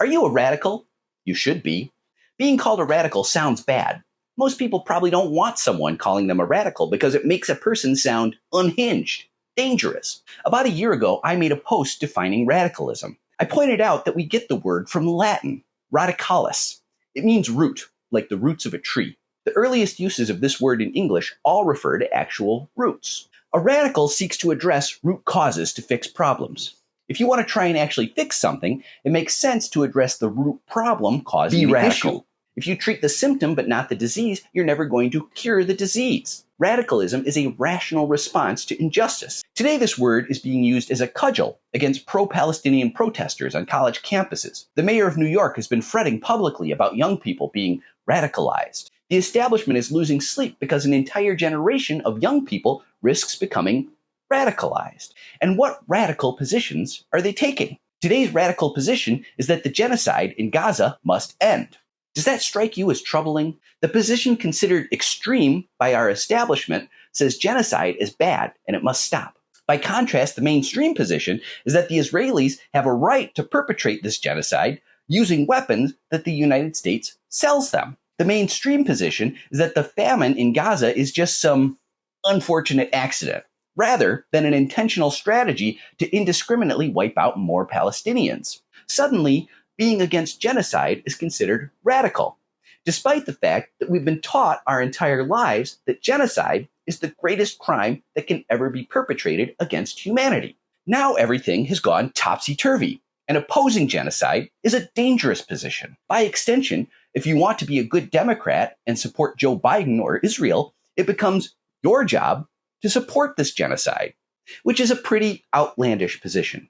Are you a radical? You should be. Being called a radical sounds bad. Most people probably don't want someone calling them a radical because it makes a person sound unhinged, dangerous. About a year ago, I made a post defining radicalism. I pointed out that we get the word from Latin, radicalis. It means root, like the roots of a tree. The earliest uses of this word in English all refer to actual roots. A radical seeks to address root causes to fix problems. If you want to try and actually fix something, it makes sense to address the root problem causing the issue. If you treat the symptom but not the disease, you're never going to cure the disease. Radicalism is a rational response to injustice. Today, this word is being used as a cudgel against pro-Palestinian protesters on college campuses. The mayor of New York has been fretting publicly about young people being radicalized. The establishment is losing sleep because an entire generation of young people risks becoming radicalized. And what radical positions are they taking? Today's radical position is that the genocide in Gaza must end. Does that strike you as troubling? The position considered extreme by our establishment says genocide is bad and it must stop. By contrast, the mainstream position is that the Israelis have a right to perpetrate this genocide using weapons that the United States sells them. The mainstream position is that the famine in Gaza is just some unfortunate accident, rather than an intentional strategy to indiscriminately wipe out more Palestinians. Suddenly, being against genocide is considered radical, despite the fact that we've been taught our entire lives that genocide is the greatest crime that can ever be perpetrated against humanity. Now everything has gone topsy-turvy, and opposing genocide is a dangerous position. By extension, if you want to be a good Democrat and support Joe Biden or Israel, it becomes your job to support this genocide, which is a pretty outlandish position.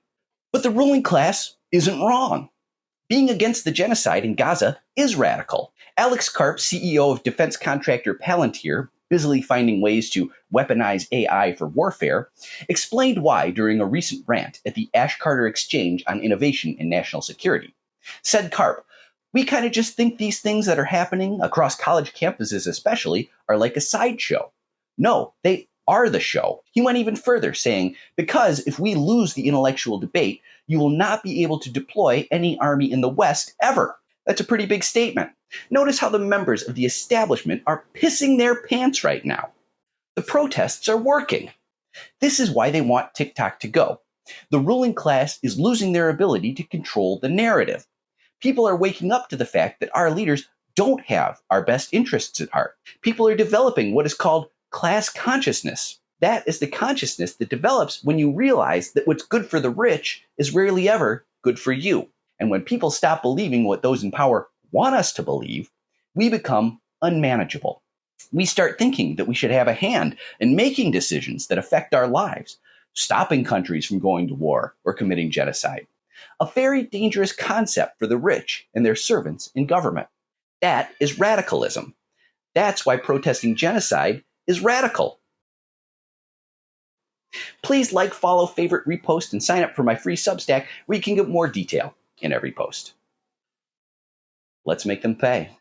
But the ruling class isn't wrong. Being against the genocide in Gaza is radical. Alex Karp, CEO of defense contractor Palantir, busily finding ways to weaponize AI for warfare, explained why during a recent rant at the Ash Carter Exchange on Innovation and National Security. Said Karp, "We kind of just think these things that are happening across college campuses especially are like a sideshow. No, they are the show." He went even further, saying, "Because if we lose the intellectual debate, you will not be able to deploy any army in the West ever." That's a pretty big statement. Notice how the members of the establishment are pissing their pants right now. The protests are working. This is why they want TikTok to go. The ruling class is losing their ability to control the narrative. People are waking up to the fact that our leaders don't have our best interests at heart. People are developing what is called class consciousness. That is the consciousness that develops when you realize that what's good for the rich is rarely ever good for you. And when people stop believing what those in power want us to believe, we become unmanageable. We start thinking that we should have a hand in making decisions that affect our lives, stopping countries from going to war or committing genocide. A very dangerous concept for the rich and their servants in government. That is radicalism. That's why protesting genocide is radical. Please like, follow, favorite, repost, and sign up for my free Substack where you can get more detail in every post. Let's make them pay.